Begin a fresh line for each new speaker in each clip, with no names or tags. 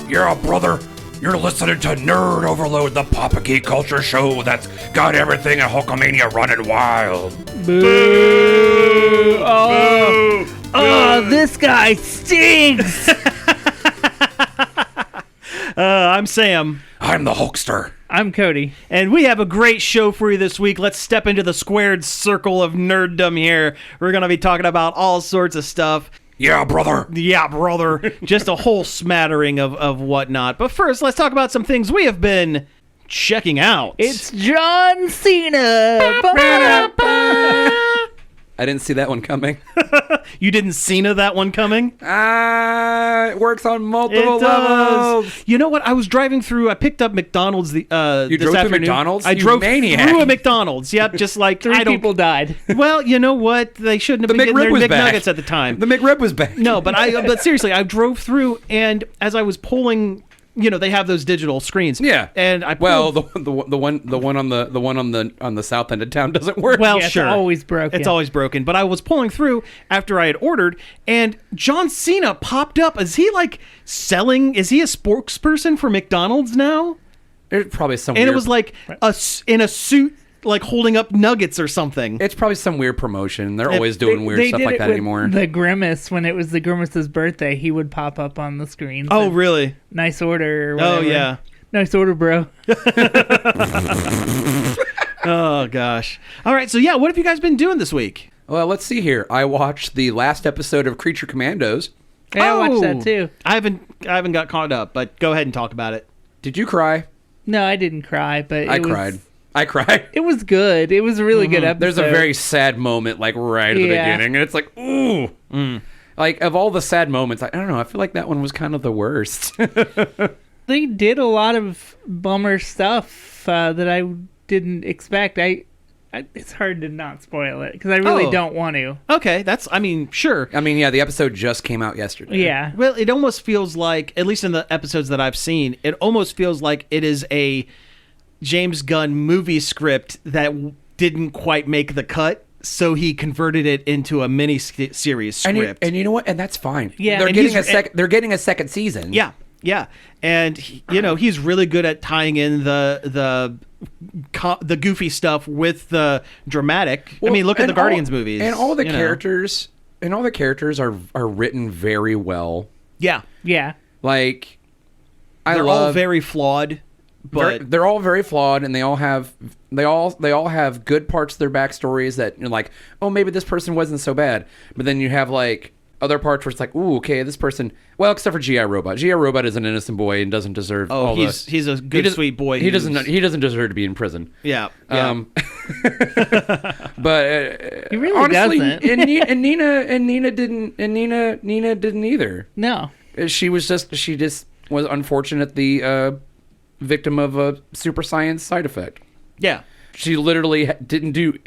Yeah, brother. You're listening to Nerd Overload, the pop and geek culture show that's got everything in Hulkamania running wild.
Boo! Oh, this guy stinks!
I'm Sam.
I'm the Hulkster.
I'm Cody.
And we have a great show for you this week. Let's step into the squared circle of nerddom here. We're going to be talking about all sorts of stuff.
Yeah, brother.
Yeah, brother. Just a whole smattering of whatnot. But first, let's talk about some things we have been checking out.
It's John Cena!
I didn't see that one coming.
You didn't Cena that one coming?
It works on multiple
It does.
levels.
You know what? I was driving through. I picked up McDonald's
You
this
drove to
afternoon.
McDonald's?
I
You
drove
maniac.
through a McDonald's. Yep, just like
Three people died.
Well, you know what? They shouldn't have
The
been getting
McRib
their
was back.
McNuggets at the time.
The McRib was back.
No, but seriously, I drove through, and as I was pulling, they have those digital screens.
Yeah.
And I pulled,
the one on the south end of town doesn't work.
well,
Yeah,
sure,
it's always broken.
It's always broken. But I was pulling through after I had ordered, and John Cena popped up. Is he selling? Is he a spokesperson for McDonald's now?
There's probably some.
And
weird,
it was in a suit, holding up nuggets or something.
It's probably some weird promotion. They're always doing weird stuff
did
like
it
that
with
anymore.
The Grimace, when it was the Grimace's birthday, he would pop up on the screen.
Oh, really?
Nice order. Or whatever.
Oh, yeah.
Nice order, bro.
Oh, gosh. All right. So, yeah, what have you guys been doing this week?
Well, let's see here. I watched the last episode of Creature Commandos.
Yeah, I watched that too.
I haven't got caught up, but go ahead and talk about it.
Did you cry?
No, I didn't cry, but
I cried. I cried.
It was good. It was a really good episode.
There's a very sad moment, right at the beginning, and it's like, ooh. Like, of all the sad moments, I don't know, I feel like that one was kind of the worst.
They did a lot of bummer stuff that I didn't expect. It's hard to not spoil it because I really don't want to.
Okay, sure.
I mean, yeah, the episode just came out yesterday.
Yeah.
Well, it almost feels like, at least in the episodes that I've seen, it almost feels like it is a James Gunn movie script that didn't quite make the cut, so he converted it into a mini-series script.
And you know what? And that's fine.
Yeah.
They're
And
getting a second season.
Yeah. And he's really good at tying in the goofy stuff with the dramatic.
Well,
look at the Guardians
all,
movies.
And all the characters are written very well.
Yeah.
Yeah.
Like,
They're all very flawed, but
they're all very flawed, and they all have good parts of their backstories that you're like, oh, maybe this person wasn't so bad. But then you have other parts where it's like, ooh, okay, this person. Well, except for G.I. Robot. G.I. Robot is an innocent boy and doesn't deserve.
He's a good sweet boy.
He doesn't deserve to be in prison.
Yeah.
But
He really
honestly,
doesn't.
and Nina didn't either.
No.
She just was unfortunately victim of a super science side effect.
Yeah.
She literally didn't do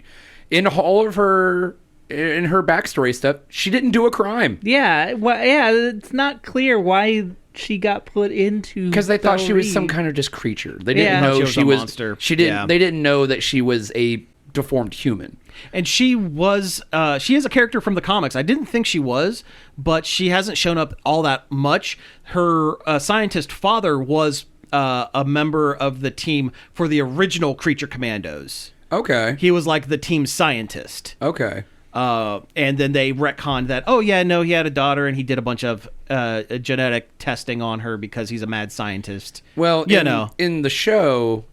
in all of her backstory stuff. She didn't do a crime.
Yeah. Well, yeah. It's not clear why she got put into
Because they thought she was
lead.
some kind of just creature. They didn't
Yeah.
know
She was a monster.
She didn't.
Yeah.
They didn't know that she was a deformed human.
And she is a character from the comics. I didn't think she was, but she hasn't shown up all that much. Her scientist father was a member of the team for the original Creature Commandos.
Okay.
He was like the team scientist.
Okay.
And then they retconned that, oh, yeah, no, he had a daughter, and he did a bunch of genetic testing on her because he's a mad scientist.
Well, in the show,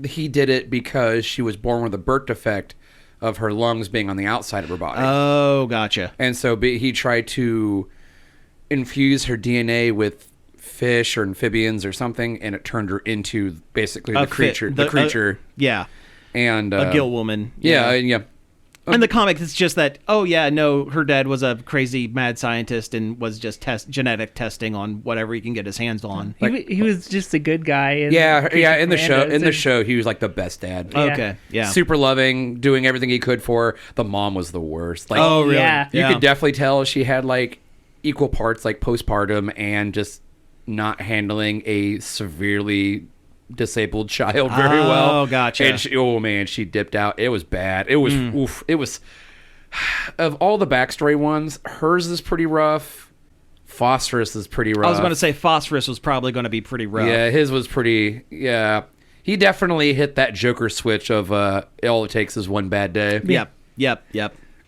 he did it because she was born with a birth defect of her lungs being on the outside of her body.
Oh, gotcha.
And so he tried to infuse her DNA with fish or amphibians or something, and it turned her into basically the creature.
Yeah.
And
A gill woman.
Yeah.
In the comics, it's just that, oh, yeah, no, her dad was a crazy mad scientist and was just genetic testing on whatever he can get his hands on.
He was just a good guy.
In the show, he was like the best dad.
Yeah.
Okay, yeah.
Super loving, doing everything he could for her. The mom was the worst. Like,
Oh, really?
Yeah.
You could definitely tell she had equal parts postpartum and just not handling a severely disabled child very well.
Oh, gotcha.
And she dipped out. It was bad. It was oof. It was of all the backstory ones, hers is pretty rough. Phosphorus is pretty rough.
I was going to say Phosphorus was probably going to be pretty rough.
Yeah, his was pretty. Yeah, he definitely hit that Joker switch of all it takes is one bad day.
Yep.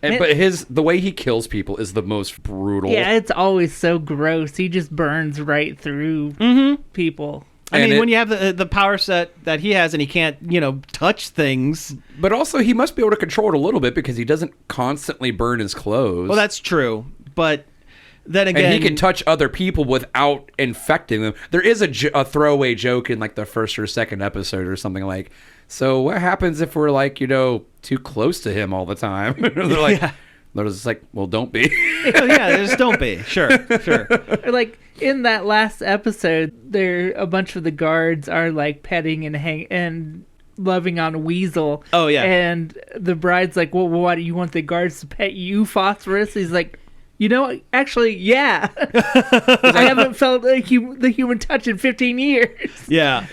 But the way he kills people is the most brutal.
Yeah, it's always so gross. He just burns right through people.
I mean, when you have the power set that he has and he can't, touch things.
But also, he must be able to control it a little bit because he doesn't constantly burn his clothes.
Well, that's true. But then again...
And he can touch other people without infecting them. There is a throwaway joke in like the first or second episode or something like, so what happens if we're like, too close to him all the time? They're just like, well, don't be.
Just don't be. Sure.
Like in that last episode, a bunch of the guards are like petting and loving on Weasel.
Oh yeah.
And the bride's like, well, why do you want the guards to pet you, Phosphorus? He's like, actually, yeah. I haven't felt the human touch in 15 years.
Yeah.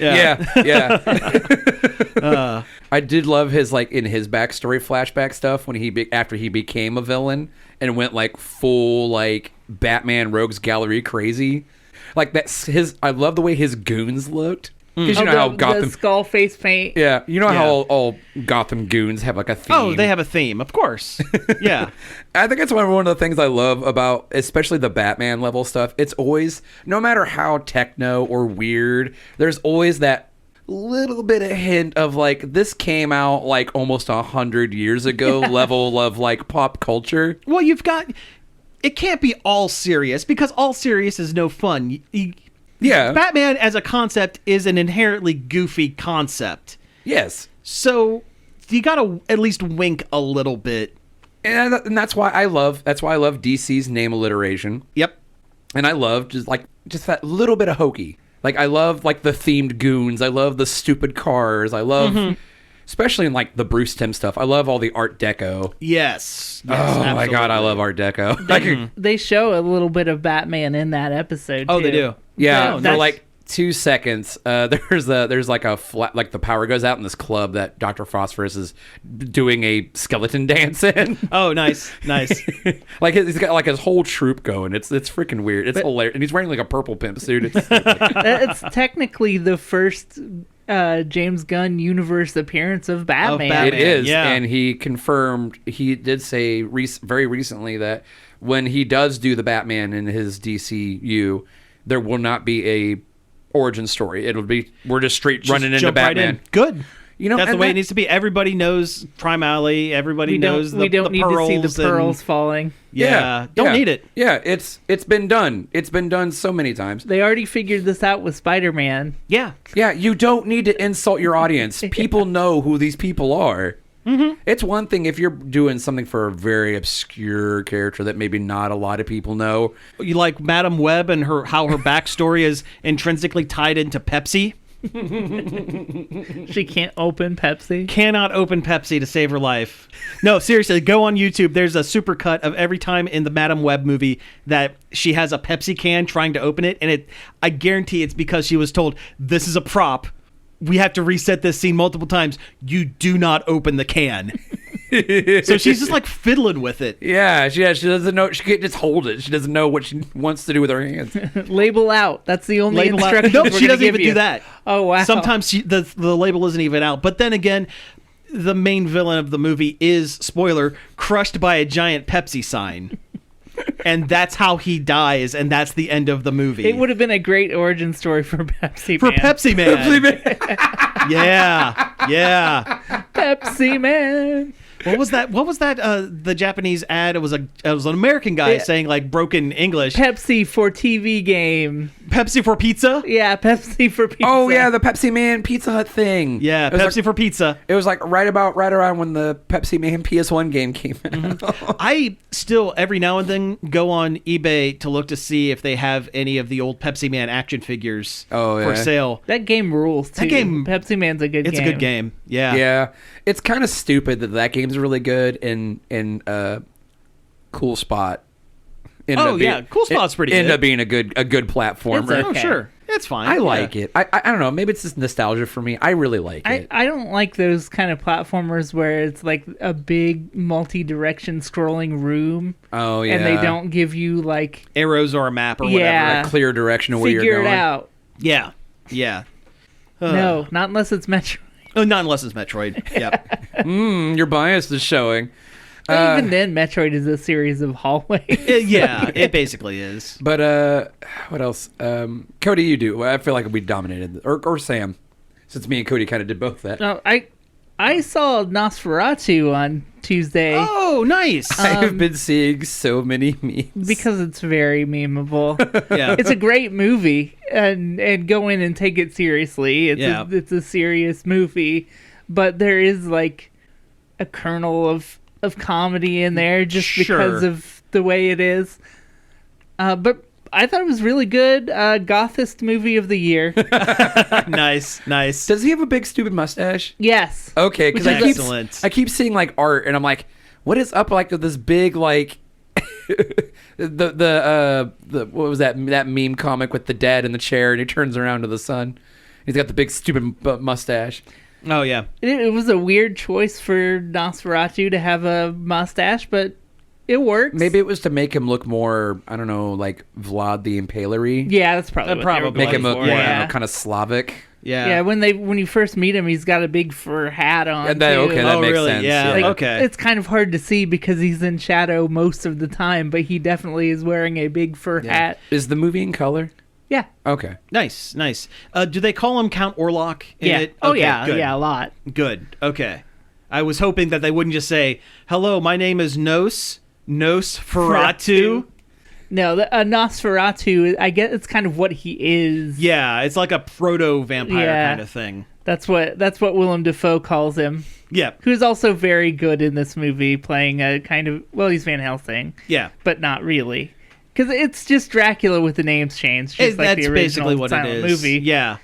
I did love his in his backstory flashback stuff when after he became a villain and went full Batman Rogues Gallery crazy. I love the way his goons looked. Because how Gotham...
The skull face paint.
Yeah, how all Gotham goons have a theme.
Oh, they have a theme, of course. Yeah.
I think it's one of the things I love about, especially the Batman level stuff. It's always, no matter how techno or weird, there's always that little bit of hint of this came out almost 100 years ago level of pop culture.
Well, it can't be all serious because all serious is no fun.
Yeah.
Batman as a concept is an inherently goofy concept.
Yes.
So you got to at least wink a little bit.
And that's why I love DC's name alliteration.
Yep.
And I love just that little bit of hokey. I love the themed goons. I love the stupid cars. I love especially in the Bruce Timm stuff. I love all the Art Deco.
Yes.
Oh
absolutely.
my God, I love Art Deco.
They show a little bit of Batman in that episode.
Oh,
too.
they do.
Yeah, for 2 seconds. There's a flat the power goes out in this club that Dr. Phosphorus is doing a skeleton dance in.
Oh, nice.
He's got his whole troop going. It's freaking weird. It's hilarious, and he's wearing a purple pimp suit.
It's technically the first James Gunn universe appearance of Batman.
It is,
yeah.
And he confirmed. He did say very recently that when he does do the Batman in his DCU, there will not be a origin story. It'll be we're just straight running into Batman.
Right in. Good. That's the way it needs to be. Everybody knows Prime Alley. Everybody knows the pearls.
We don't need to see the pearls falling.
Don't need it.
Yeah, it's been done. It's been done so many times.
They already figured this out with Spider-Man.
Yeah.
Yeah, you don't need to insult your audience. People know who these people are. Mm-hmm. It's one thing if you're doing something for a very obscure character that maybe not a lot of people know.
You like Madam Web and how her backstory is intrinsically tied into Pepsi.
She can't open Pepsi.
Cannot open Pepsi to save her life. No, seriously, go on YouTube. There's a super cut of every time in the Madam Web movie that she has a Pepsi can trying to open it, and I guarantee it's because she was told, this is a prop. We have to reset this scene multiple times. You do not open the can. So she's just fiddling with it.
Yeah, she doesn't know. She can't just hold it. She doesn't know what she wants to do with her hands.
Label out. That's the only instruction.
No, she doesn't even do that.
Oh, wow.
Sometimes the label isn't even out. But then again, the main villain of the movie is, spoiler, crushed by a giant Pepsi sign. And that's how he dies, and that's the end of the movie.
It would have been a great origin story for Pepsi Man.
Pepsi Man. Yeah.
Pepsi Man.
What was that? The Japanese ad? It was an American guy saying broken English.
Pepsi for TV game.
Pepsi for pizza?
Yeah, Pepsi for pizza.
Oh yeah, the Pepsi Man Pizza Hut thing.
Yeah, Pepsi for pizza.
It was right around when the Pepsi Man PS1 game came out.
Mm-hmm. I still every now and then go on eBay to look to see if they have any of the old Pepsi Man action figures for sale.
That game rules too. Pepsi Man's a good game.
It's a good game. Yeah.
Yeah. It's kind of stupid that game's really good and Cool Spot.
Cool Spot's pretty good.
Ended up being a good platformer.
It's okay.
Oh, sure. It's fine.
I like it. I don't know. Maybe it's just nostalgia for me. I really like it.
I don't like those kind of platformers where it's like a big multi-direction scrolling room.
Oh, yeah.
And they don't give you like
arrows or a map or
Yeah.
whatever.
A clear direction of where
figure
you're
it
going.
out.
Yeah. Yeah.
No, not unless it's Metro.
Oh, not unless it's Metroid. Yep.
Your bias is showing.
But even then, Metroid is a series of hallways.
Yeah, it basically is.
But what else? Cody, you do. I feel like we dominated, or Sam, since me and Cody kind of did both that.
No, I saw Nosferatu on Tuesday
Oh, nice.
I've been seeing so many memes
because it's very memeable.
Yeah.
It's a great movie, and go in and take it seriously. It's a serious movie, but there is like a kernel of comedy in there just because of the way it is. But I thought it was really good. Gothist movie of the year.
Nice.
Does he have a big stupid mustache?
Yes.
Okay, because
Excellent.
I keep seeing like art, and I'm like, what is up like with this big like the what was that meme comic with the dad in the chair and he turns around to the sun. He's got the big stupid mustache.
Oh, yeah.
It was a weird choice for Nosferatu to have a mustache, but it works.
Maybe it was to make him look more, I don't know, like Vlad the Impaler-y.
Yeah, that's probably what they were
Make him
going
look
for.
more
Yeah.
kind of Slavic.
Yeah.
Yeah, when you first meet him, he's got a big fur hat on.
And that,
too.
okay, that
Oh,
makes
really?
sense.
Yeah.
Like,
Okay.
It's kind of hard to see because he's in shadow most of the time, but he definitely is wearing a big fur hat.
Is the movie in color?
Yeah.
Okay.
Nice. Do they call him Count Orlok in
Yeah.
it?
Oh,
Okay,
yeah.
good.
Yeah, a lot.
Good. Okay. I was hoping that they wouldn't just say, "Hello, my name is Nosferatu."
No, a Nosferatu, I guess it's kind of what he is.
Yeah, it's like a proto-vampire
Yeah.
kind of thing.
That's what Willem Dafoe calls him.
Yeah.
Who's also very good in this movie, playing a kind of, well, he's Van Helsing,
Yeah.
but not really. Because it's just Dracula with the names changed, just like
That's
the
basically
original
what
silent
it is.
movie.
Yeah.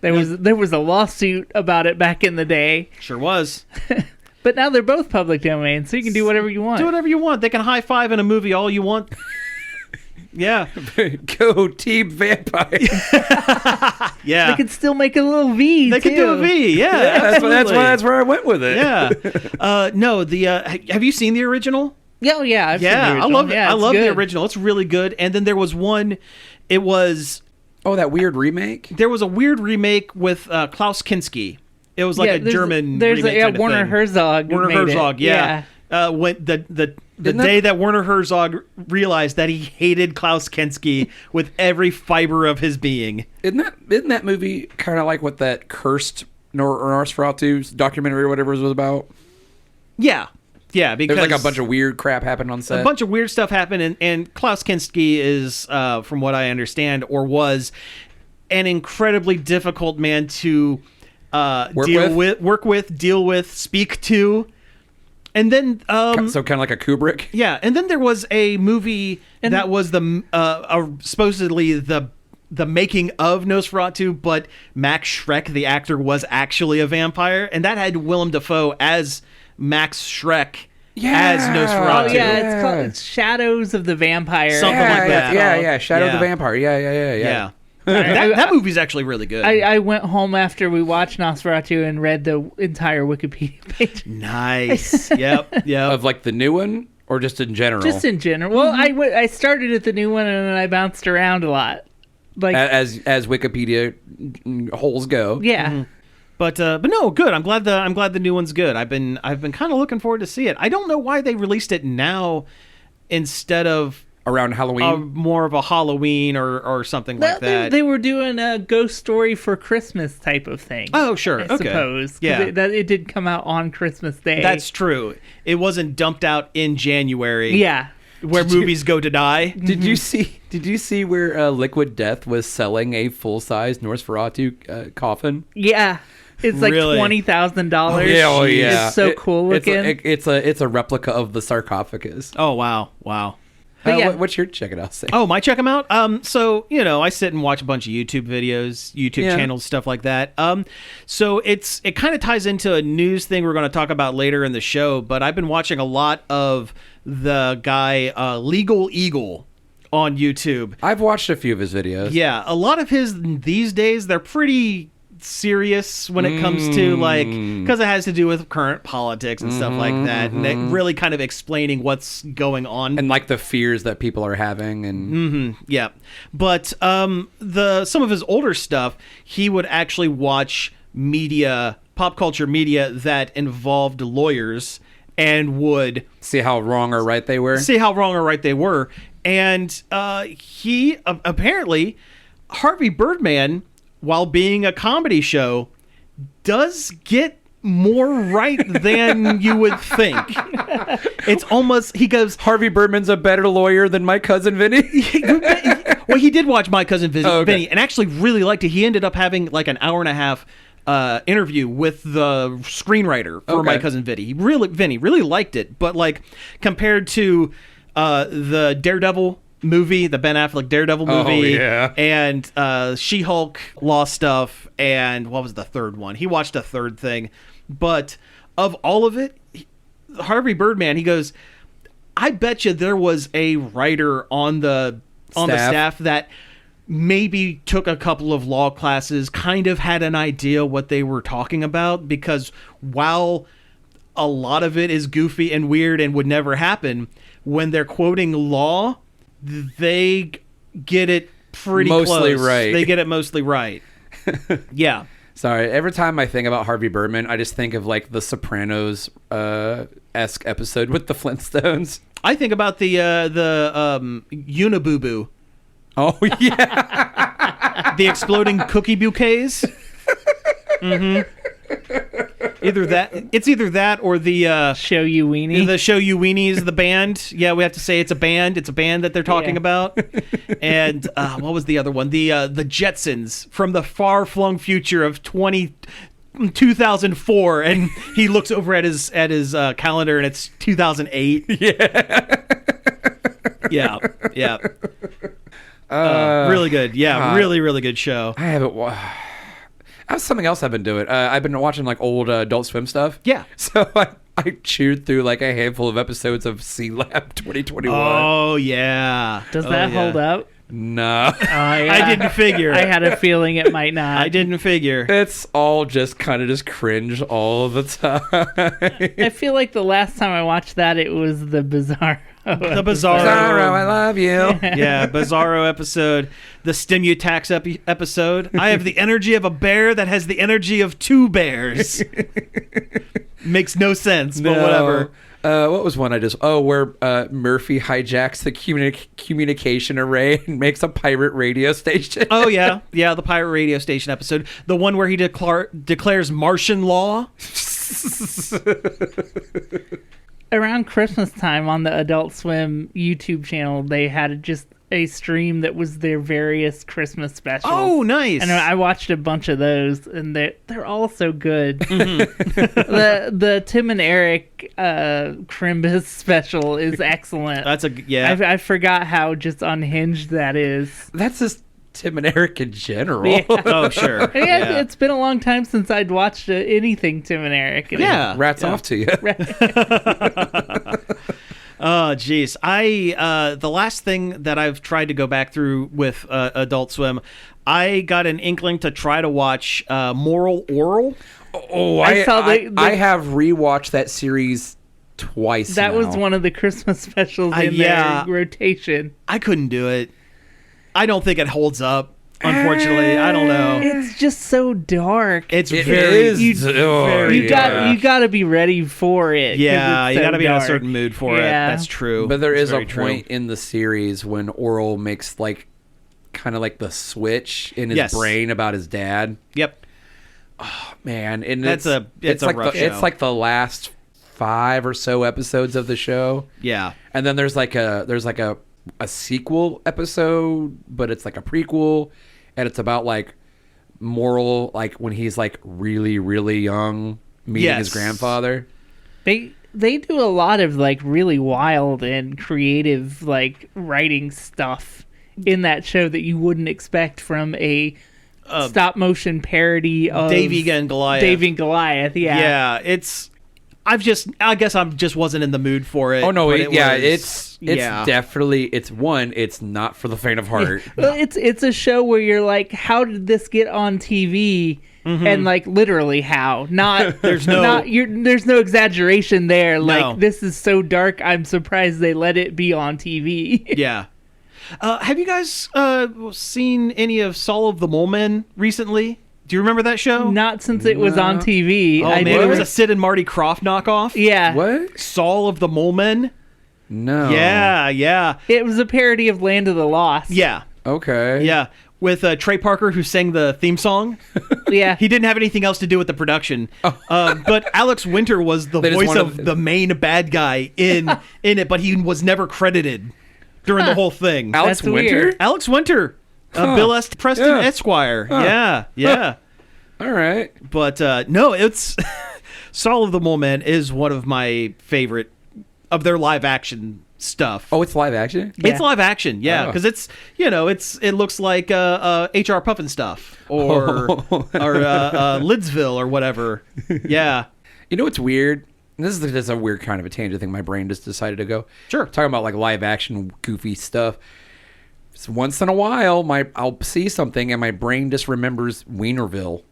There was a lawsuit about it back in the day,
Sure was.
but now they're both public domain, so you can do whatever you want.
Do whatever you want. They can high five in a movie all you want. Yeah.
Go Team Vampire.
Yeah.
They could still make a little V.
They could do a V. Yeah.
That's where I went with it.
Yeah. No, have you seen the original?
Oh yeah, I've seen the
Yeah, I
original.
love it.
Yeah,
I
it's
love the
good.
original. It's really good. And then there was one. It was
Oh, that weird remake?
there was a weird remake with Klaus Kinski. It was like a German
There's
remake kind of
Werner
thing.
Herzog.
Werner
made
Herzog,
it.
yeah. When the day that Werner Herzog realized that he hated Klaus Kinski with every fiber of his being.
Isn't that movie kind of like what that cursed Nosferatu documentary or whatever it was about?
Yeah. Yeah, because
There's like a bunch of weird crap happened on set.
a bunch of weird stuff happened, and Klaus Kinski is, from what I understand, or was, an incredibly difficult man to work with, deal with, speak to, and then
so kind of like a Kubrick.
yeah, and then there was a movie that was the supposedly the making of Nosferatu, but Max Schreck, the actor, was actually a vampire, and that had Willem Dafoe as Max Schreck as Nosferatu.
Oh yeah, it's Shadows of the Vampire.
Something like that.
Yeah. Shadow of the
Yeah.
Vampire. Yeah.
That movie's actually really good.
I went home after we watched Nosferatu and read the entire Wikipedia page.
Nice. Yep.
Of like the new one or just in general?
Just in general. Well, I started at the new one and then I bounced around a lot. Like
as Wikipedia holes go.
yeah.
But no, good. I'm glad the new one's good. I've been kind of looking forward to see it. I don't know why they released it now instead of
Around Halloween.
more of a Halloween or something like that.
They were doing a ghost story for Christmas type of thing.
Oh, sure.
I
Okay.
suppose. 'Cause
Yeah.
it did come out on Christmas Day.
That's true. It wasn't dumped out in January.
yeah.
Where movies go to die.
Did you see where Liquid Death was selling a full-size Nosferatu coffin?
Yeah. It's like
Really?
$20,000.
Yeah.
It's so cool looking.
It's a replica of the sarcophagus.
Oh wow.
But yeah.
What's your check it out say?
Oh, my check them out. So I sit and watch a bunch of YouTube videos, YouTube channels, stuff like that. So it kind of ties into a news thing we're going to talk about later in the show. But I've been watching a lot of the guy Legal Eagle on YouTube.
I've watched a few of his videos.
Yeah, a lot of his these days, they're pretty serious when it comes to like, because it has to do with current politics and stuff like that, and it really kind of explaining what's going on
And like the fears that people are having, and
yeah. But some of his older stuff, he would actually watch pop culture media that involved lawyers and would
see how wrong or right they were.
And he apparently, Harvey Birdman, while being a comedy show, does get more right than you would think. It's almost, he goes,
Harvey Birdman's a better lawyer than my cousin Vinny.
well, he did watch My Cousin Vinny,
Oh, okay.
and actually really liked it. He ended up having like an hour and a half interview with the screenwriter for My Cousin Vinny. Vinny really liked it, but like compared to the Daredevil movie, the Ben Affleck Daredevil movie, and She-Hulk Law stuff, and what was the third one? He watched a third thing, but of all of it, Harvey Birdman, he goes, I bet you there was a writer on the staff that maybe took a couple of law classes, kind of had an idea what they were talking about, because while a lot of it is goofy and weird and would never happen, when they're quoting law, they get it pretty
Mostly
close.
right.
They get it mostly right. Yeah.
Sorry, every time I think about Harvey Birdman, I just think of like the Sopranos esque episode with the Flintstones.
I think about the Uniboo.
Oh yeah,
The exploding cookie bouquets. Either that or the
Show You Weenie.
the Show You Weenies, the band. Yeah, we have to say it's a band. It's a band that they're talking about. And what was the other one? The Jetsons from the far-flung future of 2004, and he looks over at his calendar and it's 2008. Yeah. Really good. Yeah, really good show.
I haven't. That's something else I've been doing. I've been watching like old Adult Swim stuff.
Yeah.
So I chewed through like a handful of episodes of C Lab 2021.
Oh yeah.
Does that hold up?
No.
I didn't figure.
I had a feeling it might not.
I didn't figure.
It's all just kind of just cringe all the time.
I feel like the last time I watched that, it was the Bizarro.
The Bizarro.
Bizarro, I love you.
Yeah, Bizarro episode. The Stimutax episode. I have the energy of a bear that has the energy of two bears. Makes no sense, but whatever.
What was one I just... Oh, where Murphy hijacks the communication array and makes a pirate radio station.
Oh, yeah. Yeah, the pirate radio station episode. The one where he declares Martian law.
Around Christmas time on the Adult Swim YouTube channel, they had just a stream that was their various Christmas specials.
Oh, nice.
And I watched a bunch of those, and they're all so good. The Tim and Eric Crimbus special is excellent. I forgot how just unhinged that is.
That's just Tim and Eric in general.
Yeah.
Oh, sure.
Yeah, it's been a long time since I'd watched anything Tim and Eric.
Yeah.
Rats off to you.
Oh, geez. The last thing that I've tried to go back through with Adult Swim, I got an inkling to try to watch Moral Oral.
Oh, I have rewatched that series twice.
That
now.
was one of the Christmas specials in their rotation.
I couldn't do it. I don't think it holds up. Unfortunately, I don't know.
It's just so dark.
It
You got to be ready for it.
Yeah,
it's
you
so
got to be in a
dark.
certain mood for it. That's true.
But there is a
very
point in the series when Oral makes like kind of like the switch in his brain about his dad.
Yep.
Oh man, and
it's a
like
rough show.
It's like the last 5 or so episodes of the show.
Yeah.
And then there's like a sequel episode, but it's like a prequel, and it's about like Moral, like when he's like really, really young, meeting his grandfather.
They do a lot of like really wild and creative like writing stuff in that show that you wouldn't expect from a stop motion parody of
Davey and Goliath.
Yeah.
Yeah, I guess I just wasn't in the mood for it.
Oh no,
but
it's definitely it's not for the faint of heart.
Well, it's a show where you're like, how did this get on TV? And like literally how? Not there's no exaggeration there. Like this is so dark. I'm surprised they let it be on TV.
Yeah. Have you guys seen any of Saul of the Mole Men recently? Do you remember that show?
Not since it was on TV.
Oh, man, it was a Sid and Marty Krofft knockoff.
Yeah.
What?
Saul of the Mole Men?
No.
Yeah.
It was a parody of Land of the Lost.
Yeah.
Okay.
Yeah. With Trey Parker, who sang the theme song.
Yeah.
He didn't have anything else to do with the production. But Alex Winter was the voice of the main bad guy in it, but he was never credited during the whole thing.
Alex
That's
Winter?
weird.
Alex Winter. Bill S. Preston Esquire. Yeah.
All right.
But no, it's Saul of the Mole Men is one of my favorite of their live action stuff.
Oh, it's live action?
Yeah.
It's live action, yeah, because it's it looks like HR Puffin stuff or Lidsville or whatever. Yeah.
You know what's weird? This is a weird kind of a tangent thing. My brain just decided to go.
Sure.
Talking about like live action goofy stuff. So once in a while, I'll see something and my brain just remembers Wienerville.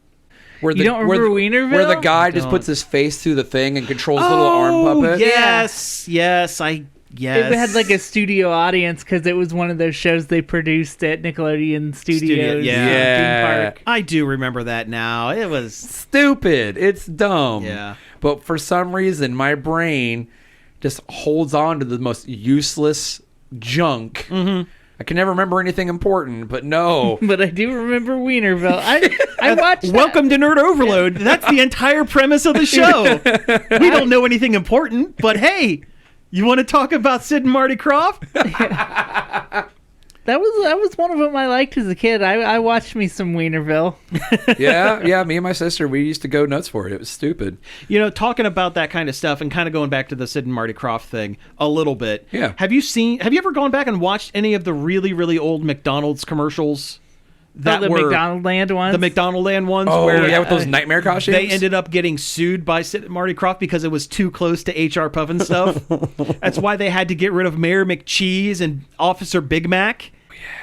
You don't remember Wienerville?
Where the guy just puts his face through the thing and controls little arm puppet.
Yes. Yes.
It had like a studio audience because it was one of those shows they produced at Nickelodeon Studios.
Yeah.
Theme Park.
I do remember that now. It was
Stupid. It's dumb.
Yeah.
But for some reason, my brain just holds on to the most useless junk. Mm-hmm. I can never remember anything important, but no.
But I do remember Wienerville. I watched
Welcome to Nerd Overload. That's the entire premise of the show. We don't know anything important, but hey, you want to talk about Sid and Marty Krofft?
That was one of them I liked as a kid. I watched me some Wienerville.
Yeah. Me and my sister, we used to go nuts for it. It was stupid.
You know, talking about that kind of stuff and kind of going back to the Sid and Marty Krofft thing a little bit.
Yeah.
Have you ever gone back and watched any of the really, really old McDonald's commercials?
The McDonald Land ones?
The McDonald Land ones.
Oh,
where,
yeah, with those nightmare costumes?
They ended up getting sued by Sid and Marty Krofft because it was too close to HR Puffin stuff. That's why they had to get rid of Mayor McCheese and Officer Big Mac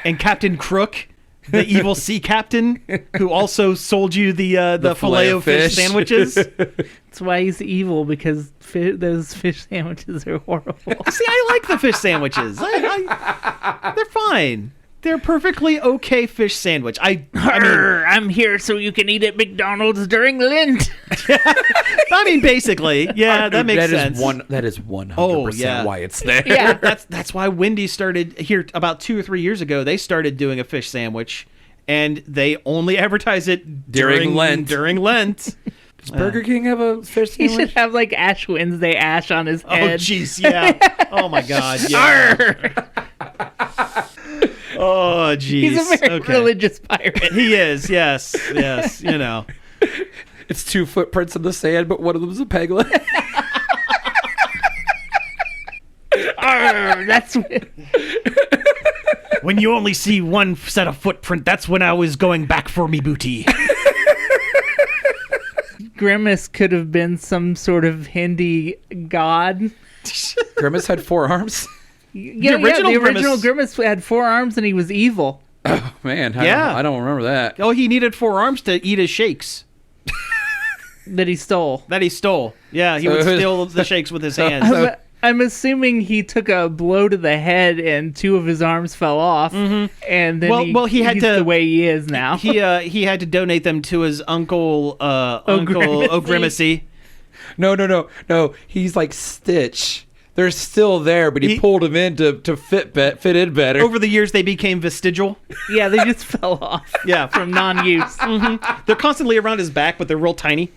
and Captain Crook, the evil sea captain, who also sold you the Filet-O-Fish sandwiches.
That's why he's evil, because those fish sandwiches are horrible.
See, I like the fish sandwiches. They're fine. They're perfectly okay fish sandwich.
I'm here so you can eat at McDonald's during Lent.
I mean, basically, yeah, that makes sense.
That is 100% why it's there.
Yeah,
that's why Wendy's started here about 2 or 3 years ago. They started doing a fish sandwich, and they only advertise it
during Lent.
Does
Burger King have a fish
he
sandwich?
should have like Ash Wednesday ash on his
Oh,
head.
jeez, yeah. Oh my God, yeah. Oh, jeez.
He's a very religious pirate.
He is, yes, you know.
It's 2 footprints in the sand, but one of them is a pegleg.
That's
when you only see one set of footprint, that's when I was going back for me booty.
Grimace could have been some sort of Hindi god.
Grimace had 4 arms?
The original Grimace had 4 arms and he was evil.
Oh, man. I don't remember that.
Oh, he needed 4 arms to eat his shakes.
That he stole.
Yeah, he would steal the shakes with his hands.
I'm assuming he took a blow to the head and 2 of his arms fell off. Mm-hmm. And then he's the way he is now.
He had to donate them to his uncle O'Grimacy.
No. He's like Stitch. They're still there, but he pulled them in to fit in better.
Over the years, they became vestigial.
Yeah, they just fell off.
Yeah,
from non-use.
Mm-hmm. They're constantly around his back, but they're real tiny.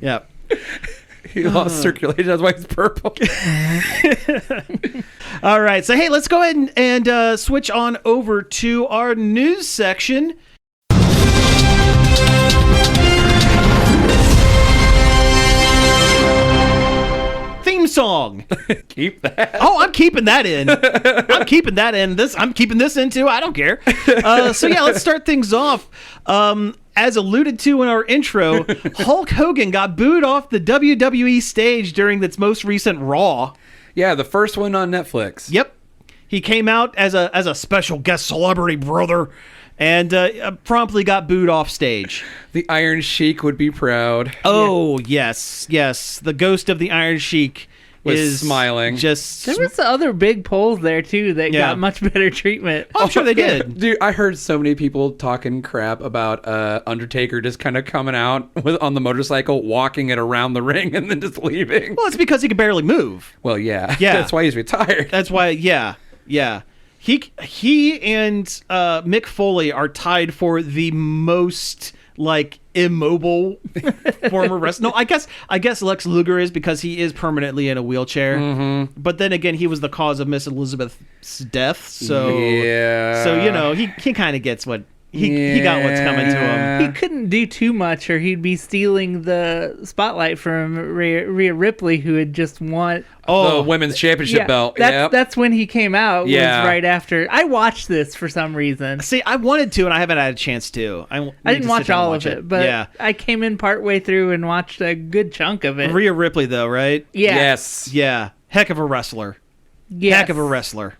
Yeah.
He lost circulation. That's why he's purple.
All right. So, hey, let's go ahead and switch on over to our news section. Theme song.
Keep that.
Oh, I'm keeping that in. I'm keeping this in too. I don't care. So yeah, let's start things off. as alluded to in our intro, Hulk Hogan got booed off the WWE stage during its most recent Raw.
Yeah, the first one on Netflix.
Yep. He came out as a special guest celebrity, brother, and promptly got booed off stage.
The Iron Sheik would be proud.
Oh, yes. The ghost of the Iron Sheik is
smiling.
There was other big polls there too that got much better treatment.
I'm sure they did.
Dude, I heard so many people talking crap about Undertaker just kind of coming out on the motorcycle, walking it around the ring, and then just leaving.
Well, it's because he can barely move.
Well, yeah.
Yeah.
That's why he's retired.
That's why, yeah. He and Mick Foley are tied for the most immobile former wrestler. No, I guess Lex Luger is, because he is permanently in a wheelchair. Mm-hmm. But then again, he was the cause of Miss Elizabeth's death. So he kind of gets what he got what's coming to him.
He couldn't do too much, or he'd be stealing the spotlight from Rhea Ripley, who had just won
the women's championship belt.
That's when he came out. Was right after. I watched this for some reason.
See, I wanted to, and I haven't had a chance to. I
didn't watch all of it, but I came in partway through and watched a good chunk of it.
Rhea Ripley, though, right?
Yeah.
Yes.
Yeah. Heck of a wrestler.
Yes.
Heck of a wrestler.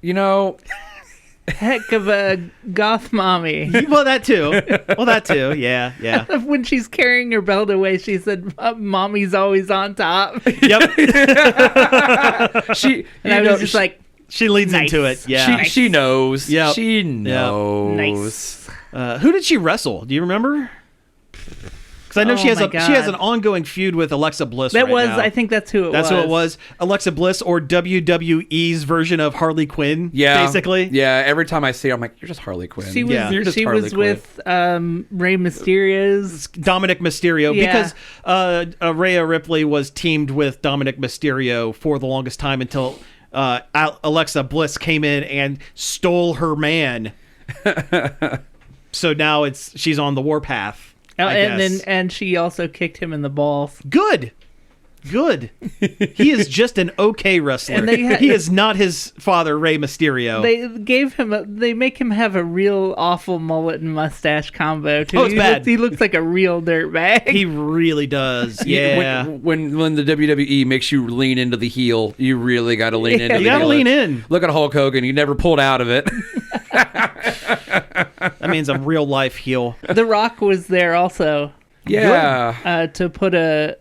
Heck of a goth mommy.
Well, that too. Yeah.
When she's carrying her belt away, she said, "Mommy's always on top."
Yep.
I was just like,
she leads
nice.
into it. Yeah.
She knows.
Yep.
She knows.
Nice.
Who did she wrestle? Do you remember? Because I know she has an ongoing feud with Alexa Bliss.
I think that's who it was.
That's who it was. Alexa Bliss, or WWE's version of Harley Quinn. Yeah, basically.
Yeah. Every time I see her, I'm like, you're just Harley Quinn.
She was with Rey Mysterio's
Dominic Mysterio, because Rhea Ripley was teamed with Dominic Mysterio for the longest time until Alexa Bliss came in and stole her man. So now she's on the warpath.
And she also kicked him in the balls.
Good. He is just an okay wrestler. And he is not his father, Rey Mysterio.
They make him have a real awful mullet and mustache combo too.
Oh, it's bad.
He looks like a real dirtbag.
He really does. Yeah.
When the WWE makes you lean into the heel, you really got to lean into the heel.
You got to lean in.
Look at Hulk Hogan. He never pulled out of it.
That means a real life heel.
The Rock was there also.
Yeah.
To put a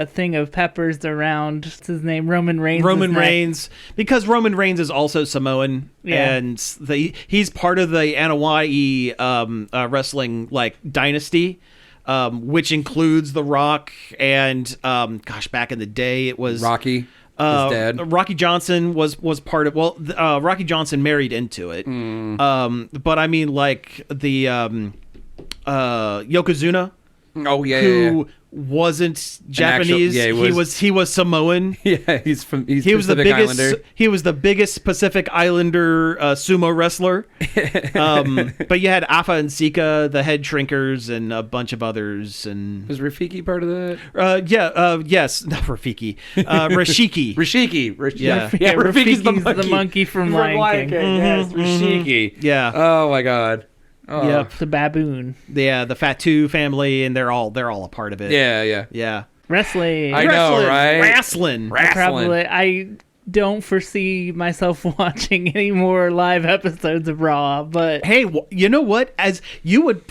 thing of peppers around, what's his name? Roman Reigns.
Because Roman Reigns is also Samoan, and he's part of the Anoa'i wrestling dynasty, which includes The Rock and back in the day it was
Rocky. His dad.
Rocky Johnson was part of. Rocky Johnson married into it. But I mean, the Yokozuna.
Oh yeah,
who wasn't Japanese. He was Samoan.
Yeah, he was
the biggest Islander. He was the biggest Pacific Islander sumo wrestler. But you had Afa and Sika, the head shrinkers, and a bunch of others. And
was Rafiki part of that?
Yes, not Rafiki. Rashiki.
Rafiki's
the monkey from Lion King.
Yes, Rashiki.
Yeah.
Oh my God. Oh.
Yeah, the baboon.
Yeah, the Fatu family, and they're all a part of it.
Yeah.
Wrestling.
I know, right?
Wrestling.
I don't foresee myself watching any more live episodes of Raw, but
hey, you know what? As you would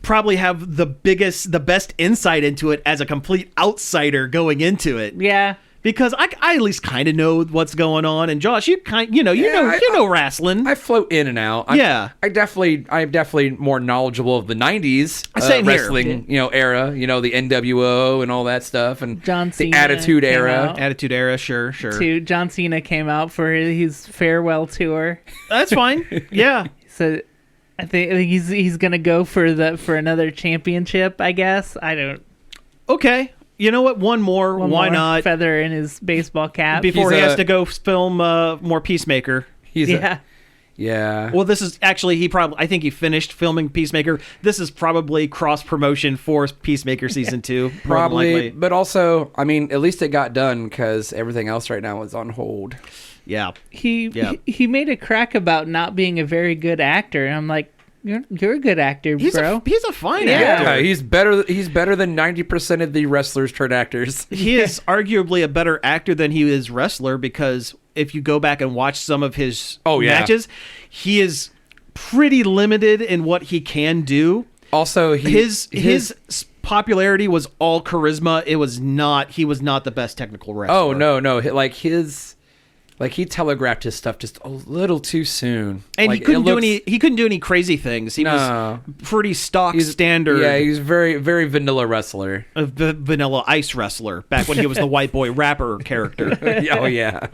probably have the best insight into it as a complete outsider going into it.
Yeah.
Because I at least kind of know what's going on, and Josh, you know wrestling.
I float in and out. I'm definitely more knowledgeble of the '90s wrestling, era. The NWO and all that stuff, and
John Cena
the Attitude Era.
Attitude Era, sure.
John Cena came out for his farewell tour.
That's fine. Yeah.
So I think he's gonna go for another championship. I guess I don't.
Okay. You know what? One more. Why not?
Feather in his baseball cap
before he has to go film more Peacemaker.
Yeah.
Well, this is actually I think he finished filming Peacemaker. This is probably cross promotion for Peacemaker season 2.
Probably, but also, I mean, at least it got done because everything else right now is on hold.
Yeah.
He made a crack about not being a very good actor, and I'm like, You're a good actor,
He's
bro.
he's a fine
Yeah.
actor.
Yeah, he's better than 90% of the wrestlers turned actors.
He is arguably a better actor than he is wrestler, because if you go back and watch some of his matches, he is pretty limited in what he can do.
Also,
his popularity was all charisma. He was not the best technical wrestler.
Oh no, he telegraphed his stuff just a little too soon,
and he couldn't do any crazy things. He was pretty standard.
Yeah, he's very very vanilla wrestler,
a vanilla ice wrestler back when he was the white boy rapper character.
Oh yeah.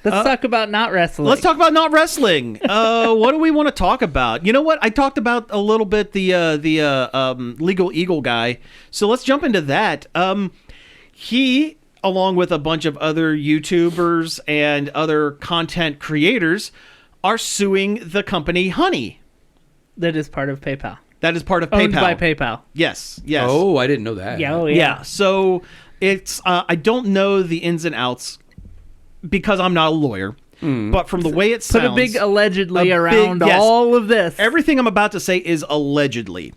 Let's talk about not wrestling.
Let's talk about not wrestling. What do we want to talk about? You know what? I talked about a little bit the Legal Eagle guy. So let's jump into that. He, along with a bunch of other YouTubers and other content creators, are suing the company Honey.
That is part of PayPal.
That is part of
Owned
PayPal.
by PayPal.
Yes.
Oh, I didn't know that.
Yeah.
So it's I don't know the ins and outs, because I'm not a lawyer, but from the way it sounds...
Put a big allegedly around all of this.
Everything I'm about to say is allegedly.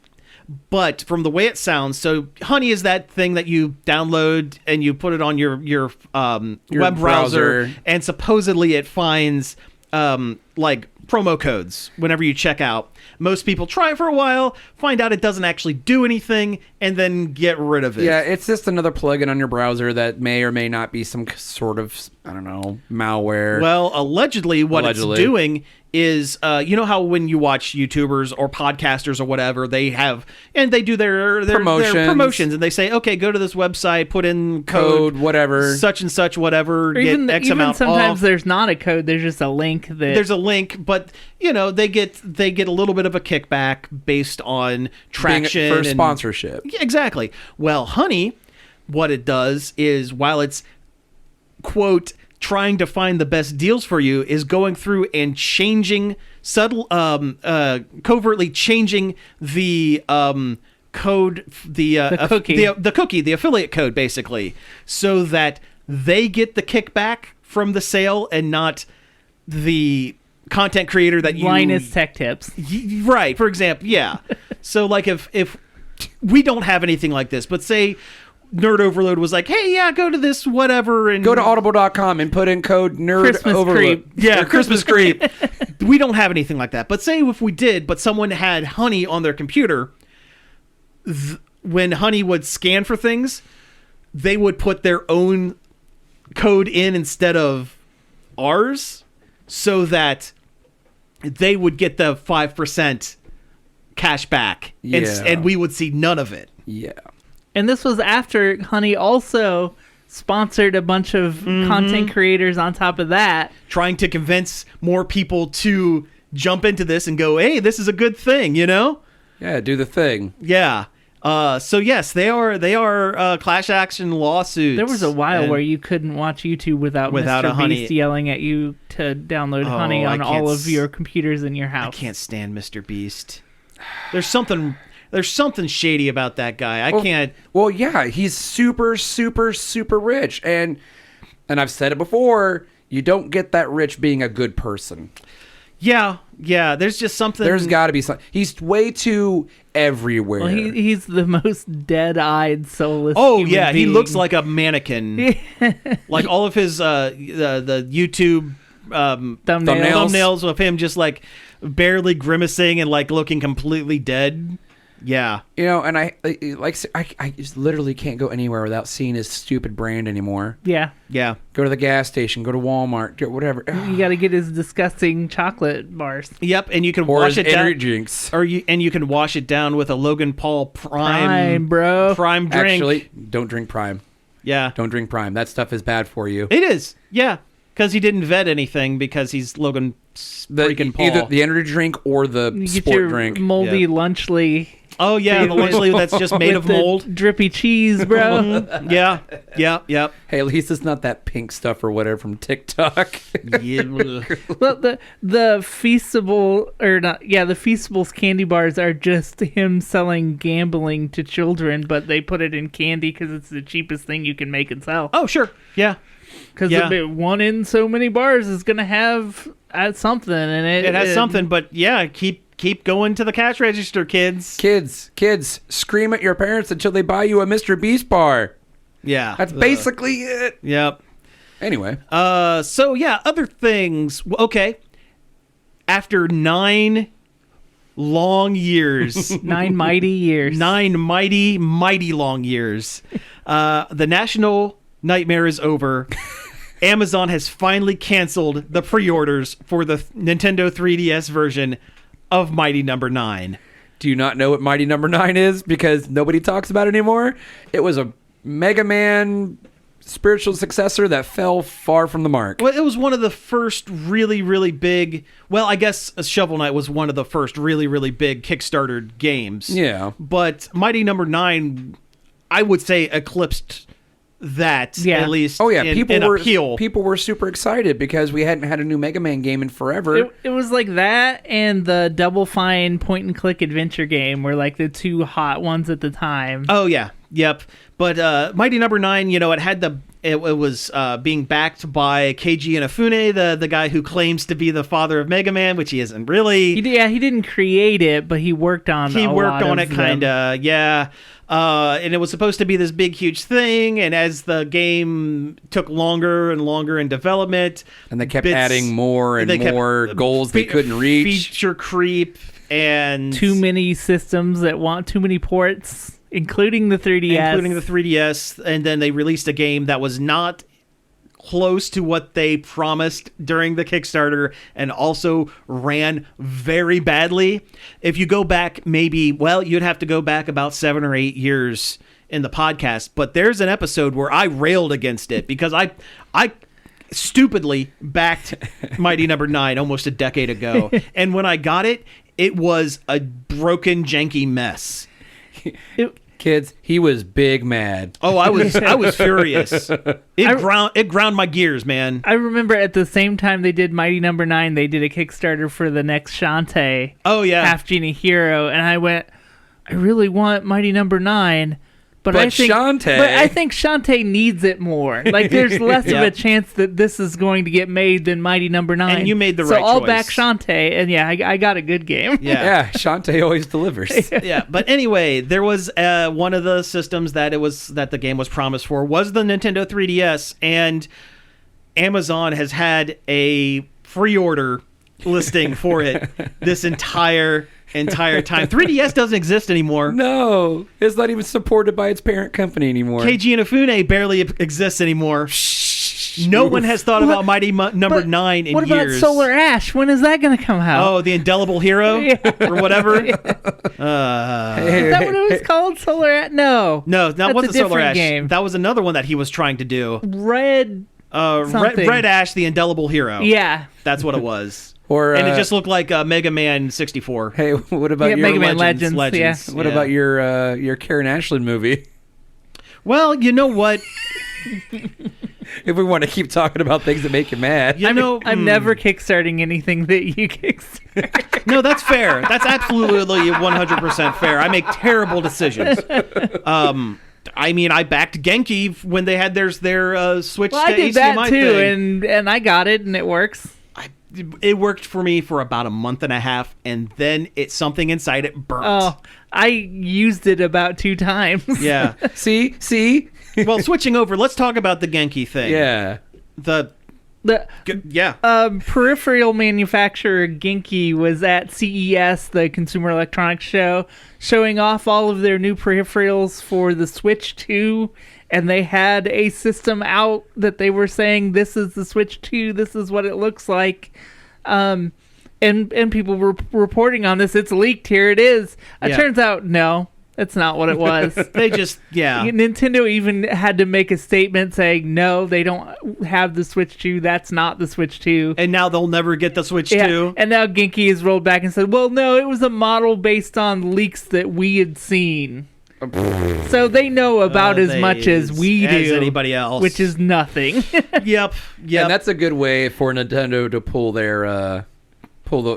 But from the way it sounds, so Honey is that thing that you download and you put it on your web browser, and supposedly it finds like promo codes whenever you check out. Most people try it for a while, find out it doesn't actually do anything, and then get rid of it.
Yeah, it's just another plugin on your browser that may or may not be some sort of, I don't know, malware.
Well, allegedly it's doing is, you know how when you watch YouTubers or podcasters or whatever, they do their promotions, and they say, okay, go to this website, put in code
whatever,
such and such, whatever,
or
get X amount
sometimes
off.
there's not a code, there's just a link.
There's a link, but they get a little bit of a kickback based on traction
for sponsorship.
Yeah, exactly. Well, Honey, what it does is, while it's, quote, trying to find the best deals for you, is going through and changing covertly changing the code, the cookie, the affiliate code, basically, so that they get the kickback from the sale and not the content creator that you...
Linus Tech Tips.
Right, for example, yeah. So, like, if we don't have anything like this, but say Nerd Overload was like, hey, yeah, go to this whatever, and...
Go to audible.com and put in code Nerd
Christmas
Overload.
Creep.
Yeah, Christmas Creep. We don't have anything like that. But say if we did, but someone had Honey on their computer, when Honey would scan for things, they would put their own code in instead of ours, so that they would get the 5% cash back, and we would see none of it.
Yeah.
And this was after Honey also sponsored a bunch of content creators on top of that,
trying to convince more people to jump into this and go, hey, this is a good thing, Yeah,
do the thing.
Yeah. So yes, they are class action lawsuits.
There was a while where you couldn't watch YouTube without Mr.
a Honey
Beast yelling at you to download Honey on all of your computers in your house.
I can't stand Mr. Beast. There's something shady about that guy. I can't.
Well, yeah, he's super, super, super rich, and I've said it before. You don't get that rich being a good person.
Yeah. There's just something.
There's got to be something. He's way too everywhere.
Well, he's the most dead-eyed, soulless.
Oh yeah,
being.
he looks like a mannequin. Like all of his the YouTube thumbnails of him just like barely grimacing and like looking completely dead. Yeah.
And I just literally can't go anywhere without seeing his stupid brand anymore.
Yeah.
Go to the gas station, go to Walmart, get whatever.
You got to get his disgusting chocolate bars.
Yep, and you can wash it down. You can wash it down with a Logan Paul Prime
bro.
Prime drink.
Actually, don't drink Prime.
Yeah.
Don't drink Prime. That stuff is bad for you.
It is. Yeah. Because he didn't vet anything, because he's Logan freaking Paul.
Either the energy drink or the
you
sport
get your
drink.
Moldy Lunchly.
Oh yeah, the Lunchly that's just made of mold.
Drippy cheese, bro.
Yeah.
Hey, at least it's not that pink stuff or whatever from TikTok.
Yeah.
Well, the Feastables the Feastables candy bars are just him selling gambling to children, but they put it in candy because it's the cheapest thing you can make and sell.
Oh sure, yeah.
Because one in so many bars is gonna have something in it.
It has something, but yeah, keep going to the cash register, kids.
Kids, scream at your parents until they buy you a Mr. Beast bar.
Yeah.
That's basically it.
Yep.
Anyway.
So yeah, other things. Okay. After 9 long years.
9 mighty years.
9 mighty long years. The national nightmare is over. Amazon has finally canceled the pre-orders for the Nintendo 3DS version of Mighty Number 9.
Do you not know what Mighty Number 9 is? Because nobody talks about it anymore. It was a Mega Man spiritual successor that fell far from the mark.
Well, it was one of the first really, really big... Well, I guess Shovel Knight was one of the first really, really big Kickstarter games.
Yeah.
But Mighty Number 9, I would say, eclipsed that, at least in appeal.
People were super excited because we hadn't had a new Mega Man game in forever.
It was like that and the Double Fine point-and-click adventure game were like the two hot ones at the time.
Oh, yeah. Yep. But Mighty Number 9, it had it was being backed by Keiji Inafune, the guy who claims to be the father of Mega Man, which he isn't really.
He didn't create it, but he worked on it.
He worked on it, kind of, yeah. And it was supposed to be this big, huge thing, and as the game took longer and longer in development...
And they kept adding more and more goals they couldn't reach.
Feature creep, and...
Too many systems that want too many ports... Including the 3DS.
And then they released a game that was not close to what they promised during the Kickstarter and also ran very badly. If you go back you'd have to go back about 7 or 8 years in the podcast, but there's an episode where I railed against it because I stupidly backed Mighty Number 9 almost a decade ago. And when I got it, it was a broken, janky mess.
Kids, he was big mad.
Oh, I was furious. It ground my gears, man.
I remember at the same time they did Mighty Number 9, they did a Kickstarter for the next Shantae.
Oh yeah,
Half Genie Hero, and I went, I really want Mighty Number 9. But I think Shantae needs it more. Like, there's less of a chance that this is going to get made than Mighty Number 9.
And you made the right choice.
So I'll back Shantae, and I got a good game.
Yeah, Shantae always delivers.
Yeah, but anyway, there was one of the systems that the game was promised for was the Nintendo 3DS, and Amazon has had a pre-order listing for it this entire time. 3DS doesn't exist anymore.
No, it's not even supported by its parent company anymore.
Keiji Inafune barely exists anymore. No one has thought about Mighty Number 9 in years.
What about Solar Ash? When is that going to come out?
Oh, the Indelible Hero or whatever.
Is that what it was called? Solar Ash? No,
that wasn't Solar Ash.
Game.
That was another one that he was trying to do.
Red
Ash, the Indelible Hero.
Yeah,
that's what it was.
And
it just looked like Mega Man 64.
Hey, what about your
Mega Man Legends? Yeah.
What about your Karen Ashland movie?
Well, you know what?
If we want to keep talking about things that make you mad.
I'm never kickstarting anything that you kickstart.
No, that's fair. That's absolutely 100% fair. I make terrible decisions. I backed Genki when they had their switch to HDMI
I did that too,
thing.
and I got it, and it works.
It worked for me for about a month and a half, and then something inside it burnt.
Oh, I used it about 2 times.
Yeah.
See?
Well, switching over, let's talk about the Genki thing.
Yeah.
Peripheral manufacturer Genki was at CES, the Consumer Electronics Show, showing off all of their new peripherals for the Switch 2, and they had a system out that they were saying, this is the Switch 2, this is what it looks like. And people were reporting on this. It's leaked, here it is. It turns out, no. That's not what it was. Nintendo even had to make a statement saying, no, they don't have the Switch 2. That's not the Switch 2.
And now they'll never get the Switch 2.
And now Genki has rolled back and said, well, no, it was a model based on leaks that we had seen. So they know about as much as we do.
As anybody else.
Which is nothing.
Yep.
And that's a good way for Nintendo to pull their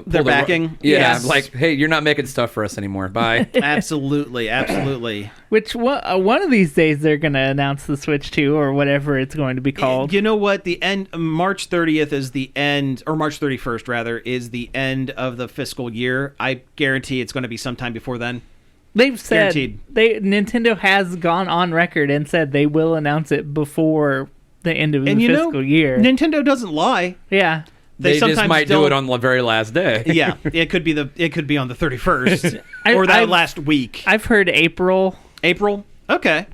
Their backing?
Yeah,
Yes.
like, hey, you're not making stuff for us anymore. Bye.
Absolutely.
Which one of these days they're going to announce the Switch 2 or whatever it's going to be called.
You know what? The end, March 30th is the end, or March 31st rather, is the end of the fiscal year. I guarantee it's going to be sometime before then.
They've said
Guaranteed.
Nintendo has gone on record and said they will announce it before the end of the fiscal year.
Nintendo doesn't lie.
Yeah.
They just might do it on the very last day.
Yeah, it could be on the 31st or that last week.
I've heard April.
April? Okay.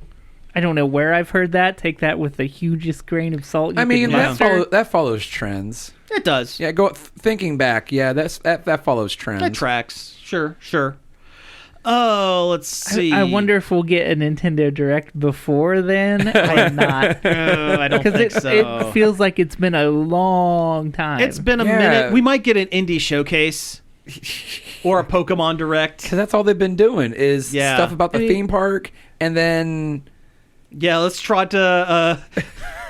I don't know where I've heard that. Take that with the hugest grain of salt.
I mean, that follows trends.
It does.
Yeah, thinking back. Yeah, that follows trends.
That tracks. Sure. Oh, let's see.
I wonder if we'll get a Nintendo Direct before then or not.
I don't think so.
It feels like it's been a long time.
It's been a minute. We might get an indie showcase or a Pokemon Direct.
Because that's all they've been doing is stuff about the theme park, and then
let's try to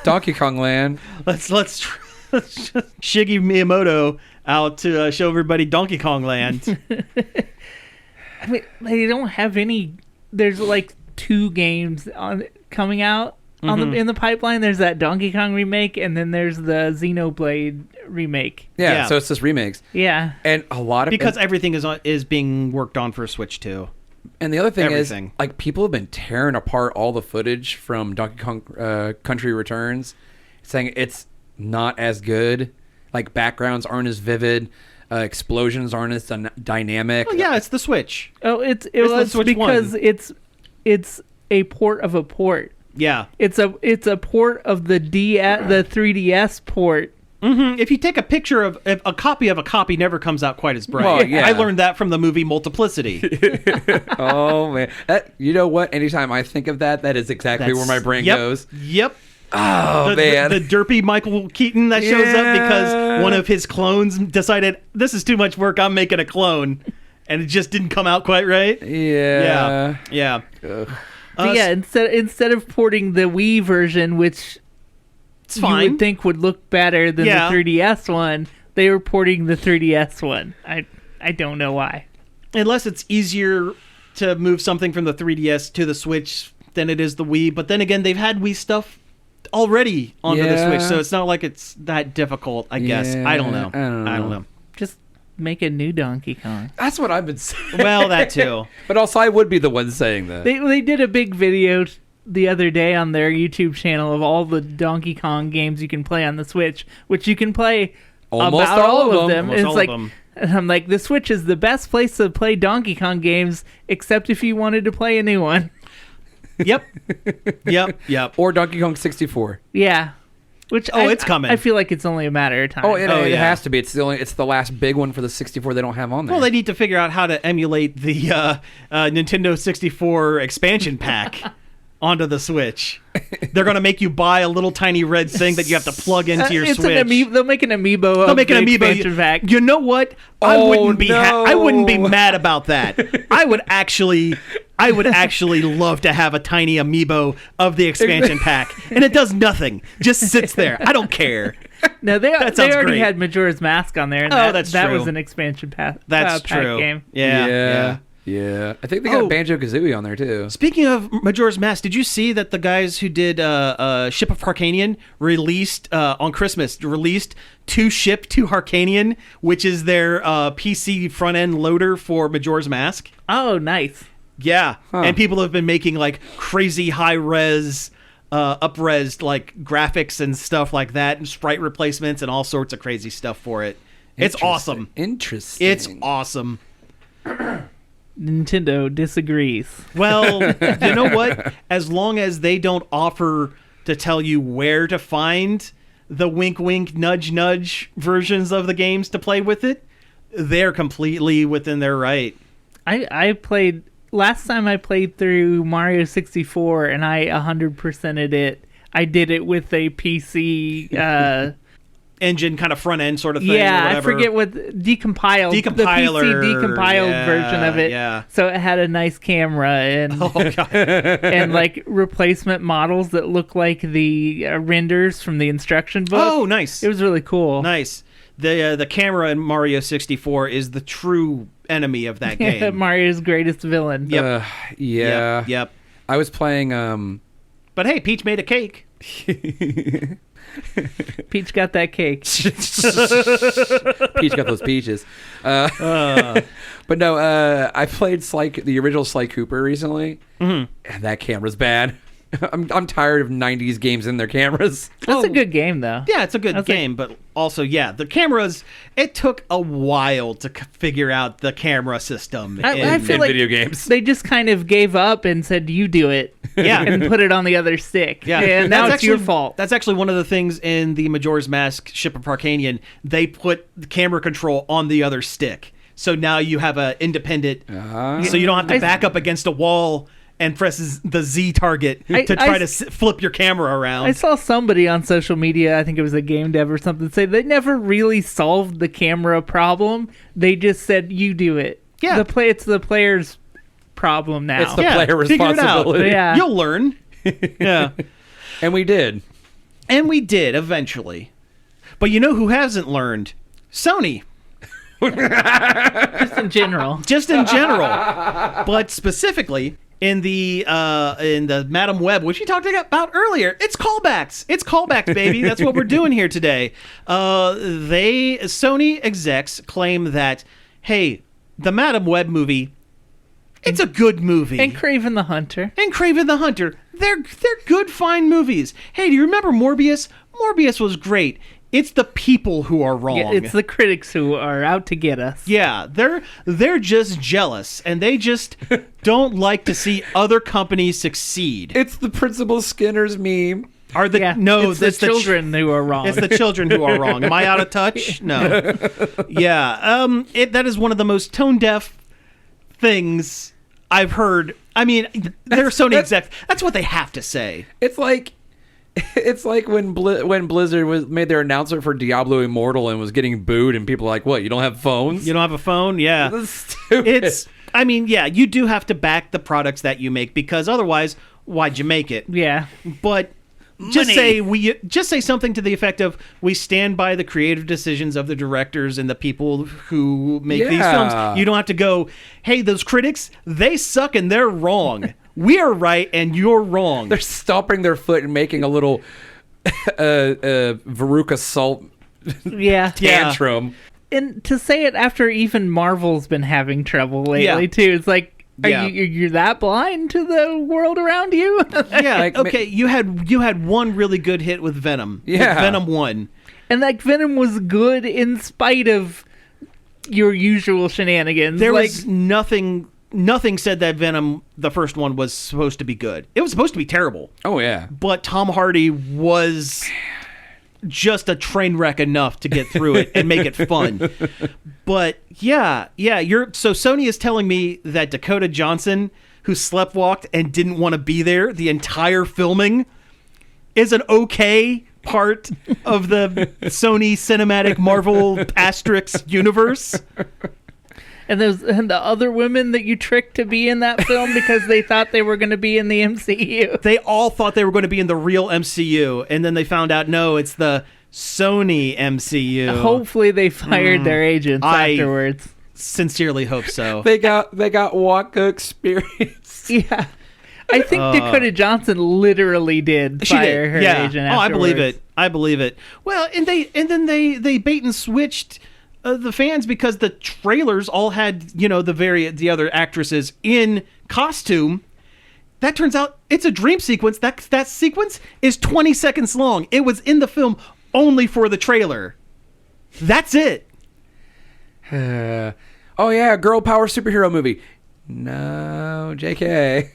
Donkey Kong Land.
Let's Shiggy Miyamoto out to show everybody Donkey Kong Land.
I mean, they don't have any. There's like 2 games coming out in the pipeline. There's that Donkey Kong remake, and then there's the Xenoblade remake.
Yeah, so it's just remakes.
Yeah,
and a lot of
because everything is being worked on for Switch 2.
And the other thing is, like, people have been tearing apart all the footage from Donkey Kong Country Returns, saying it's not as good. Like, backgrounds aren't as vivid. Explosions aren't as dynamic.
Well, yeah, it's the Switch.
Oh, it's because it's a port of a port.
Yeah,
it's a port of the 3DS port.
Mm-hmm. If you take a picture of a copy never comes out quite as bright.
Well, yeah.
I learned that from the movie Multiplicity.
Oh man, you know what? Anytime I think of that is exactly where my brain goes.
Yep.
Oh man,
the derpy Michael Keaton that shows up because one of his clones decided this is too much work. I'm making a clone, and it just didn't come out quite right.
Yeah.
Instead of porting the Wii version, which
it's fine,
you would think would look better than the 3DS one, they were porting the 3DS one. I don't know why.
Unless it's easier to move something from the 3DS to the Switch than it is the Wii. But then again, they've had Wii stuff already onto the Switch, so it's not like it's that difficult, I guess. I don't know.
Just make a new Donkey Kong.
That's what I've been saying.
Well, that too.
But also, I would be the one saying that.
They did a big video the other day on their YouTube channel of all the Donkey Kong games you can play on the Switch, which you can play
almost
about all of them.
Almost all
of
them.
And I'm like, the Switch is the best place to play Donkey Kong games, except if you wanted to play a new one.
Yep.
Or Donkey Kong 64.
Yeah. Which
it's coming.
I feel like it's only a matter of time.
It has to be. It's the last big one for the 64 they don't have on there.
Well, they need to figure out how to emulate the Nintendo 64 expansion pack onto the Switch. They're going to make you buy a little tiny red thing that you have to plug into your Switch.
They'll make an amiibo.
They'll make an amiibo expansion pack. You know what? I wouldn't be mad about that. I would actually love to have a tiny amiibo of the expansion pack, and it does nothing. Just sits there. I don't care.
No, they already had Majora's Mask on there. And
that's
that
true.
was an expansion pack.
That's
pack
true.
Game.
Yeah. I think they got Banjo-Kazooie on there too.
Speaking of Majora's Mask, did you see that the guys who did Ship of Harkanian released on Christmas released Ship to Harkanian, which is their PC front end loader for Majora's Mask?
Oh, nice.
Yeah, and people have been making like crazy high res, up-res like graphics and stuff like that, and sprite replacements and all sorts of crazy stuff for it. It's awesome.
Interesting.
It's awesome.
Nintendo disagrees.
Well, you know what? As long as they don't offer to tell you where to find the wink, wink, nudge, nudge versions of the games to play with it, they're completely within their right.
I played... Last time I played through Mario 64 and I 100%ed it, I did it with a PC...
engine kind of front end sort of thing.
Yeah,
or whatever.
I forget what decompiler. The PC decompiled version of it.
Yeah.
So it had a nice camera and and like replacement models that look like the renders from the instruction book.
Oh, nice.
It was really cool.
Nice. The camera in Mario 64 is the true enemy of that game.
Mario's greatest villain.
Yep.
Yep. I was playing.
But hey, Peach made a cake.
Peach got that cake.
Peach got those peaches. But no, I played the original Sly Cooper recently, and that camera's bad. I'm tired of 90s games and their cameras.
That's a good game, though.
Yeah, it's a good game, but also, the cameras, it took a while to figure out the camera system
I feel like
video games.
They just kind of gave up and said, you do it.
Yeah.
And put it on the other stick.
Yeah.
And now it's your fault.
That's actually one of the things in the Majora's Mask Ship of Arcanian. They put the camera control on the other stick. So now you have an independent, so you don't have to back up against a wall and presses the Z target to try to flip your camera around.
I saw somebody on social media, I think it was a game dev or something, say they never really solved the camera problem. They just said, you do it.
Yeah.
It's the player's problem now.
It's the player responsibility.
Figure it out.
Yeah.
You'll learn. Yeah.
And we did.
And we did, eventually. But you know who hasn't learned? Sony.
Just in general.
Just in general. But specifically... In the Madam Web, which you talked about earlier, it's callbacks. It's callbacks, baby. That's what we're doing here today. Sony execs claim that, hey, the Madam Web movie, it's a good movie.
And Kraven the Hunter.
They're good, fine movies. Hey, do you remember Morbius? Morbius was great. It's the people who are wrong.
Yeah, it's the critics who are out to get us.
Yeah, they're just jealous, and they just don't like to see other companies succeed.
It's the Principal Skinner's meme.
It's the children who are wrong.
It's the children who are wrong. Am I out of touch? No. Yeah. That is one of the most tone deaf things I've heard. I mean, they're Sony execs. That's what they have to say.
It's like when Blizzard made their announcement for Diablo Immortal and was getting booed, and people are like, "What? You don't have phones?
You don't have a phone? Yeah,
that's stupid."
You do have to back the products that you make, because otherwise, why'd you make it?
Yeah,
but just say something to the effect of, we stand by the creative decisions of the directors and the people who make these films. You don't have to go, hey, those critics, they suck and they're wrong. We are right and you're wrong.
They're stomping their foot and making a little Veruca Salt tantrum.
And to say it after even Marvel's been having trouble lately too, it's like, you're that blind to the world around you?
Okay, you had one really good hit with Venom.
Yeah.
With Venom 1.
And that Venom was good in spite of your usual shenanigans.
There was nothing said that Venom, the first one, was supposed to be good. It was supposed to be terrible.
Oh, yeah.
But Tom Hardy was just a train wreck enough to get through it and make it fun. But so Sony is telling me that Dakota Johnson, who sleptwalked and didn't want to be there the entire filming, is an okay part of the Sony Cinematic Marvel Asterix universe.
And the other women that you tricked to be in that film because they thought they were going to be in the MCU.
They all thought they were going to be in the real MCU, and then they found out, no, it's the Sony MCU.
Hopefully they fired their agents afterwards.
Sincerely hope so.
They got Waka experience.
Yeah. I think Dakota Johnson literally did fire her agent afterwards.
I believe it. Well, and then they bait and switched the fans, because the trailers all had, the other actresses in costume. That turns out it's a dream sequence. That sequence is 20 seconds long. It was in the film only for the trailer. That's it.
Oh yeah, girl power superhero movie. No, JK.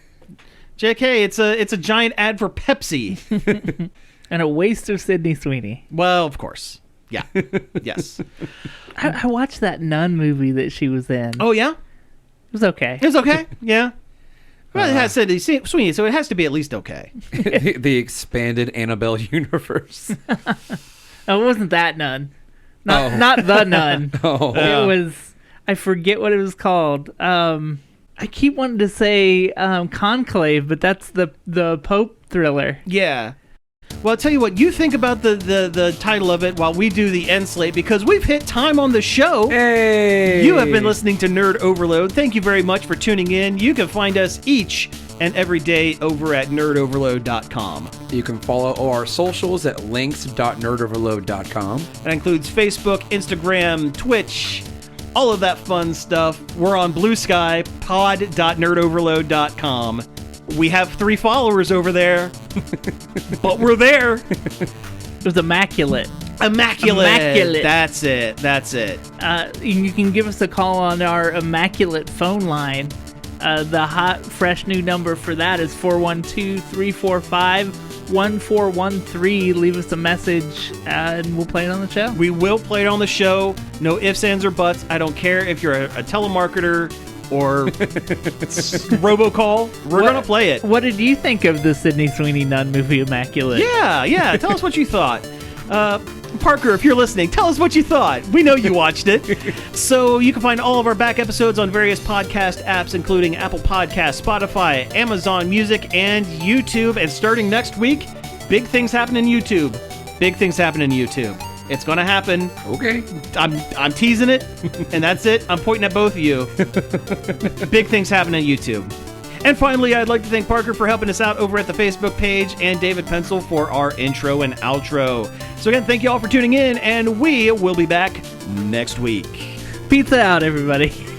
It's a giant ad for Pepsi.
And a waste of Sydney Sweeney.
Well, of course. Yeah. Yes.
I watched that Nun movie that she was in.
Oh, yeah?
It was okay.
It was okay? Yeah. Well, it has Sydney Sweeney, so it has to be at least okay.
The expanded Annabelle universe.
Oh, it wasn't that Nun. Not the Nun. It was... I forget what it was called. I keep wanting to say Conclave, but that's the Pope thriller.
Yeah. Well, I'll tell you what, you think about the title of it while we do the end slate, because we've hit time on the show.
Hey!
You have been listening to Nerd Overload. Thank you very much for tuning in. You can find us each and every day over at nerdoverload.com.
You can follow all our socials at links.nerdoverload.com.
That includes Facebook, Instagram, Twitch, all of that fun stuff. We're on Blue Sky, pod.nerdoverload.com. We have 3 followers over there, but we're there.
It was immaculate.
Immaculate. That's it.
You can give us a call on our immaculate phone line. The hot, fresh new number for that is 412-345-1413. Leave us a message, and we'll play it on the show.
We will play it on the show. No ifs, ands, or buts. I don't care if you're a telemarketer or robocall. We're going to play it.
What did you think of the Sydney Sweeney Nunn movie, Immaculate?
Yeah. Tell us what you thought. Parker, if you're listening, tell us what you thought. We know you watched it. So you can find all of our back episodes on various podcast apps, including Apple Podcasts, Spotify, Amazon Music, and YouTube. And starting next week, big things happen in YouTube. It's going to happen.
Okay.
I'm teasing it, and that's it. I'm pointing at both of you. Big things happen on YouTube. And finally, I'd like to thank Parker for helping us out over at the Facebook page, and David Pencil for our intro and outro. So again, thank you all for tuning in, and we will be back next week.
Pizza out, everybody.